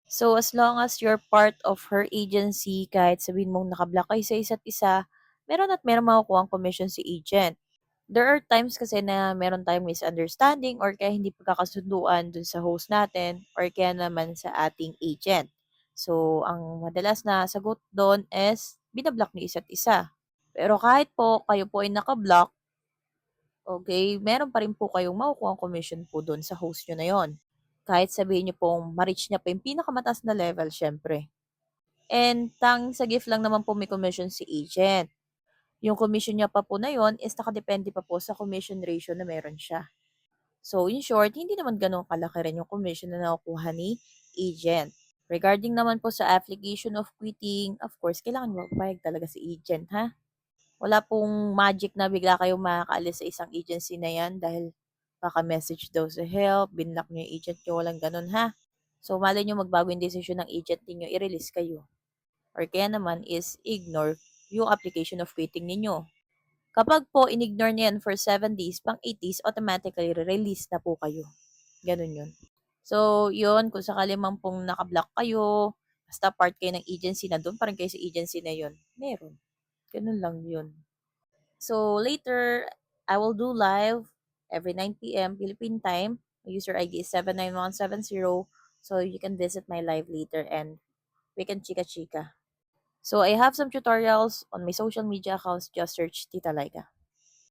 So, as long as you're part of her agency, kahit sabihin mong naka-block kayo sa isa't isa, meron at meron makukuhang commission si agent. There are times kasi na meron tayong misunderstanding or kaya hindi pagkakasunduan dun sa host natin or kaya naman sa ating agent. So, ang madalas na sagot doon is binablock niyo isa't isa. Pero kahit po kayo po ay naka-block, okay, meron pa rin po kayong makukuhang commission po doon sa host niyo na yon. Kahit sabihin niyo pong ma-reach niya pa yung pinakamataas na level syempre. And sa gift lang naman po may commission si agent. Yung commission niya pa po na yon is nakadepende pa po sa commission ratio na meron siya. So, in short, hindi naman gano'n kalaki rin yung commission na nakukuha ni agent. Regarding naman po sa application of quitting, of course, kailangan magpapayag talaga si agent, ha? Wala pong magic na bigla kayong makakaalis sa isang agency na yan dahil baka message daw sa help, binlock niyo yung agent niyo, walang gano'n, ha? So, malay niyo magbago yung decision ng agent niyo, i-release kayo. Or kaya naman is ignore yung application of quitting ninyo. Kapag po in-ignore niya yan for 7 days, pang 8 days, automatically release na po kayo. Ganun yun. So, yun, kung sakali man pong nakablock kayo, basta part kayo ng agency na doon, parang kayo sa agency na yun, meron. Ganun lang yun. So, later, I will do live every 9 p.m. Philippine time. My user ID is 79170. So, you can visit my live later and we can chika-chika. So, I have some tutorials on my social media accounts. Just search Tita Laika.